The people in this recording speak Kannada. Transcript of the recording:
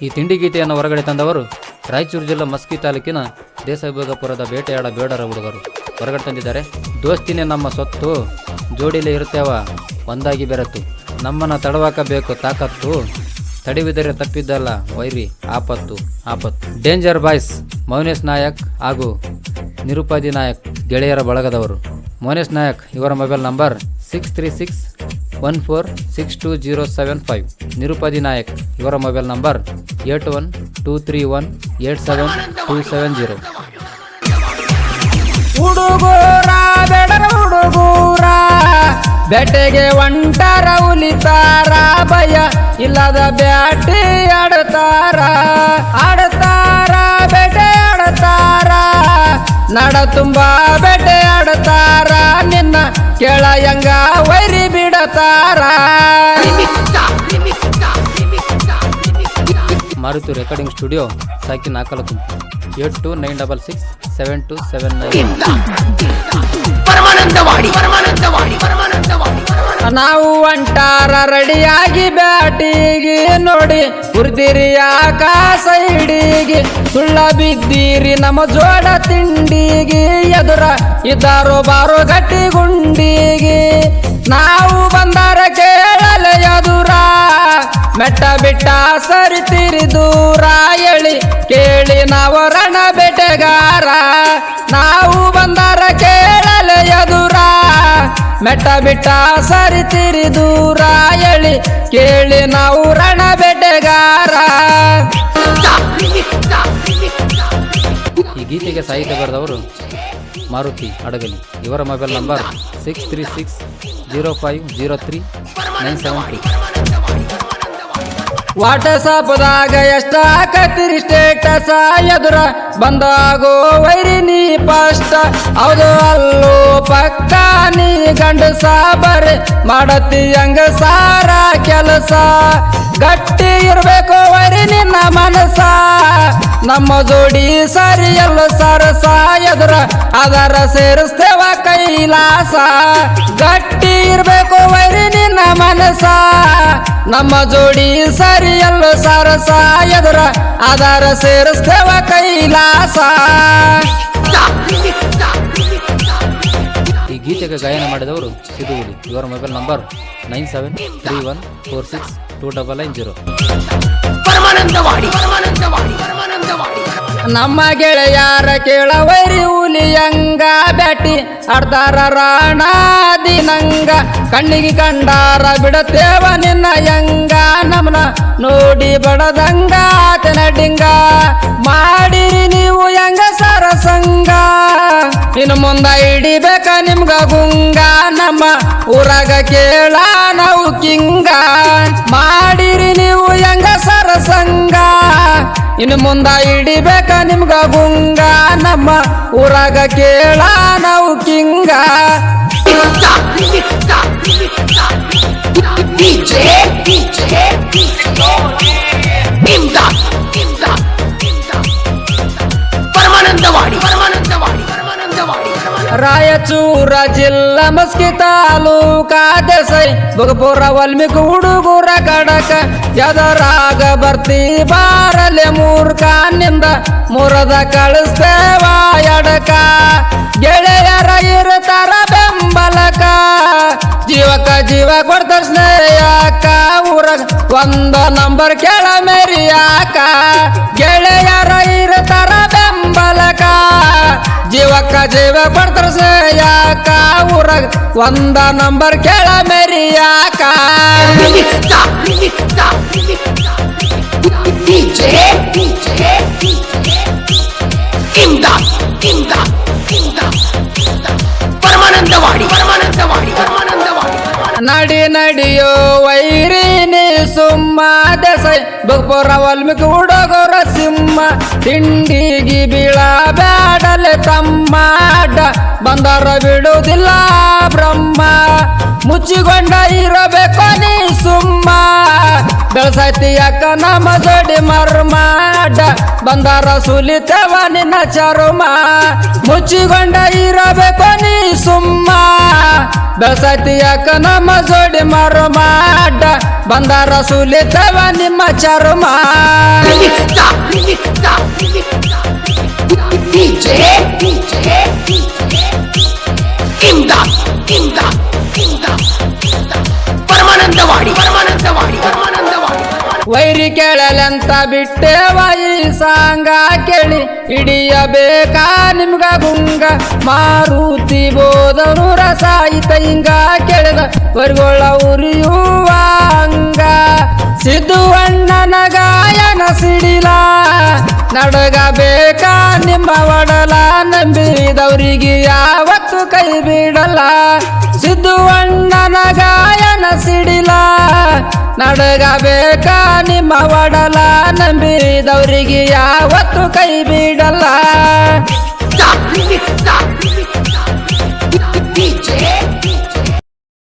ಈ ತಿಂಡಿ ಗೀತೆಯನ್ನು ಹೊರಗಡೆ ತಂದವರು ರಾಯಚೂರು ಜಿಲ್ಲಾ ಮಸ್ಕಿ ತಾಲೂಕಿನ ದೇಸಭೋಗಪುರದ ಬೇಟೆಯಾಡ ಬೇಡರ ಹುಡುಗರು ಹೊರಗಡೆ ತಂದಿದ್ದಾರೆ. ದೋಸ್ತಿನೇ ನಮ್ಮ ಸೊತ್ತು, ಜೋಡಿಲೇ ಇರ್ತೇವ ಒಂದಾಗಿ ಬೆರೆತು, ನಮ್ಮನ್ನು ತಡವಾಕಬೇಕು ತಾಕತ್ತು, ತಡಿವಿದರೆ ತಪ್ಪಿದ್ದಲ್ಲ ವೈರಿ ಆಪತ್ತು ಆಪತ್ತು. ಡೇಂಜರ್ ಬಾಯ್ಸ್ ಮೌನೇಶ್ ನಾಯಕ್ ಹಾಗೂ ನಿರುಪಾದಿ ನಾಯಕ್ ಗೆಳೆಯರ ಬಳಗದವರು. ಮೌನೇಶ್ ನಾಯಕ್ ಇವರ ಮೊಬೈಲ್ ನಂಬರ್ 6361462075. ನಿರುಪಾದಿ ನಾಯಕ್ ಇವರ ಮೊಬೈಲ್ ನಂಬರ್ 8123187270. ಹುಡುಗೂರ ಬೆಡರ ಹುಡುಗೂರ ಬೆಟ್ಟೆಗೆ ಒಂಟರ ಉಲಿತಾರ, ಭಯ ಇಲ್ಲದ ಬ್ಯಾಟಿ ಆಡ್ತಾರ ಬೇಟೆ ಆಡ್ತಾರ, ನಡ ತುಂಬಾ ಬೇಟೆ ಆಡ್ತಾರ, ನಿನ್ನ ಕೆಳಯಂಗ ವೈರಿ ಬಿಡತಾರ. ಮಾರುತಿ ರೆಕಾರ್ಡಿಂಗ್ ಸ್ಟುಡಿಯೋ ಸಾಕಿ ನಾಲ್ಕು 82967279. ನಾವು ಒಂಟಾರ ರೆಡಿಯಾಗಿ ಬ್ಯಾಟಿಗೆ ನೋಡಿ ಹುರ್ದಿರಿ ಆಕಾಶ ಹಿಡಿಗೆ, ಸುಳ್ಳ ಬಿದ್ದೀರಿ ನಮ್ಮ ಜೋಡ ತಿಂಡಿಗೆ, ಎದುರ ಇದ್ದಾರೋ ಬಾರೋ ಗಟ್ಟಿ ಗುಂಡಿಗೆ. ನಾವು ಬಂದಾರ ಕೇಳಲ ಎದುರ, ಮೆಟ್ಟ ಬಿಟ್ಟ ಸರಿತಿರಿ ದೂರ, ಎಳಿ ಕೇಳಿ ನಾವು ರಣ ಬೆಟೆಗಾರ. ನಾವು ಬಂದಾರ ಕೇಳಲ ಎದುರ, ಮೆಟ್ಟ ಬಿಟ್ಟ ಸರಿತಿರಿ ದೂರ, ಎಳಿ ಕೇಳಿ ನಾವು ರಣ ಬೆಟೆಗಾರ. ಈ ಗೀತೆಗೆ ಸಾಹಿತ್ಯ ಬರೆದವರು ಮಾರುತಿ ಅಡಗಲಿ. ಇವರ ಮೊಬೈಲ್ ನಂಬರ್ 6360503973. ವಾಟ್ಸಪ್ದಾಗ ಎಷ್ಟ ಹಾಕತಿರಿ ಸ್ಟೇಟಸ, ಎದುರ ಬಂದಾಗೋ ವೈರಿ ನೀ ಫಸ್ಟ್. ಹೌದು ಅಲ್ಲೋ ಪಕ್ಕ ನೀ ಗಂಡಸ, ಬರೆ ಮಾಡತಿ ಹಂಗ ಸಾರ ಕೆಲಸ. ಗಟ್ಟಿ ಇರ್ಬೇಕು ವೈರಿ ನಿನ್ನ ಮನಸ, ನಮ್ಮ ಜೋಡಿ ಸರಿಯಲ್ಲ ಸರಸ, ಎದುರ ಅದರ ಸೇರಿಸ್ತೇವ ಕೈಲಾಸ. ಗಟ್ಟಿ ಇರ್ಬೇಕು ವೈರಿ ನಿನ್ನ ಮನಸ, ನಮ್ಮ ಜೋಡಿ ಸರಿಯಲ್ಲ ಸರಸ, ಎದುರ ಅದರ ಸೇರಿಸ್ತೇವ ಕೈಲಾಸ. ಈ ಗೀತೆಗೆ ಗಾಯನ ಮಾಡಿದವರು ಸಿದುಗುಲಿ. ಇವರ ಮೊಬೈಲ್ ನಂಬರ್ 9731462990. ನಮ್ಮ ಗೆಳೆಯಾರ ಕೇಳ ವೈರಿ ಹುಲಿಯಂಗ, ಬ್ಯಾಟಿ ಆಡ್ತಾರ ರಾಣ ದಿನಂಗ, ಕಣ್ಣಿಗೆ ಕಂಡಾರ ಬಿಡತೇವ ನಿನ್ನ ಯಂಗ, ನಮ್ಮನ ನೋಡಿ ಬಡದಂಗ ತೆನಡಿಂಗ. ಮಾಡಿರಿ ನೀವು ಹೆಂಗ ಸರಸಂಗ, ಇನ್ನು ಮುಂದ ಹಿಡಿಬೇಕ ನಿಮ್ಗ ಗುಂಗ, ನಮ್ಮ ಊರಾಗ ಕೇಳ ನಾವು ಕಿಂಗ. ಮಾಡಿರಿ ನೀವು ಹೆಂಗ ಸರಸಂಗ, ಇನ್ನು ಮುಂದ ಹಿಡಿಬೇಕ ನಿಮ್ಗ ಗುಂಗ, ನಮ್ಮ ಊರಾಗ ಕೇಳ ನಾವು ಕಿಂಗ. ರಾಯಚೂರ ಜಿಲ್ಲಾ ಮಸ್ಕಿ ತಾಲೂಕ ದೇಸೈ ಭೋಗಪುರ ವಾಲ್ಮೀಕಿ ಹುಡುಗೂರ ಕಡಕ, ಎದರಾಗ ಬರ್ತಿ ಬಾರಲೆ ಮೂರ್ಖ, ನಿಂದ ಮುರದ ಕಳಿಸ್ತೇವ ಎಡಕ. ಗೆಳೆಯರ ಇರ್ತಾರ ಬೆಂಬಲಕ, ಜೀವಕ ಜೀವ ಕೊಡ್ತಾರ ಸ್ನೇಹಕ, ಊರಾಗ ಒಂದ ನಂಬರ್ ಕೆಳ ಮೆರಿಯಾಕ. ಗೆಳೆಯರ ಇರ್ತಾರ ಬೆಂಬಲಕ, ಜೀವಕ್ಕ ಜೀವ ಕೊಡ್ತಾರ ಸ್ನೇಹಕ, ಊರಾಗ ಒಂದ ನಂಬರ್ ಕೆಳ ಮೆರಿಯಾಕ. ನಡಿ ನಡಿಯೋ ವೈರಿ ನೀ ಸುಮ್ಮ, ದೇಸೈ ಭೋಗಪುರ ವಾಲ್ಮೀಕಿ ಹುಡುಗರ ಸಿಂಹ. ತಿಂಡಿಗಿ ಬೀಳ ಬ್ಯಾಡಲೆ ತಮ್ಮ, ಅಡ್ಡ ಬಂದರ ಬಿಡುವುದಿಲ್ಲ ಬ್ರಹ್ಮ. ಮುಚ್ಚಿಕೊಂಡ ಇರಬೇಕು ನೀ ಸುಮ್ಮ ಬೆಳಸೈತಿ ಯಾಕ ನಮ್ಮ ಜೋಡಿ ಮರ್ಮಾಡ ಬಂದಾರ ಸುಲಿತವ ನಿನ್ನ ಚರುಮ ಮುಚ್ಚಿಕೊಂಡ ಇರಬೇಕು ನೀ ಸುಮ್ಮ ಬೆಳಸೈತಿ ಯಾಕ ನಮ್ಮ ಜೋಡಿ ಮರ್ಮಾಡ ಬಂದಾರ ಸುಲಿತವ ನಿಮ್ಮ ಚರುಮ ಪರಮಾನಂದವಾಡಿ ವೈರಿ ಕೇಳಲಂತ ಬಿಟ್ಟೇವ ಈ ಸಾಂಗ ಕೇಳಿ ಹಿಡಿಯಬೇಕಾ ನಿಮ್ಗ ಗುಂಗ ಮಾರುತಿ ಬೋಧನು ರಸಾಯಿತ ಹಿಂಗ ಕೇಳಿದ ವರ್ಗೊಳ ಉರಿಯುವ ಹಂಗ ಸಿದ್ದುವಣ್ಣನ ಗಾಯನ ಸಿಡಿಲ ನಡಗಬೇಕಾ ನಿಮ್ಮ ಒಡಲ ನಂಬಿದವರಿಗೆ ಯಾವತ್ತು ಕೈ ಬಿಡಲ್ಲ ಸಿದ್ದುವಣ್ಣನ ಗಾಯನ ಸಿಡಿಲ ನಡಗಬೇಕಾ ನಿಮ್ಮ ಒಡಲ ನಂಬಿದವರಿಗೆ ಯಾವತ್ತು ಕೈ ಬಿಡಲ್ಲ DJ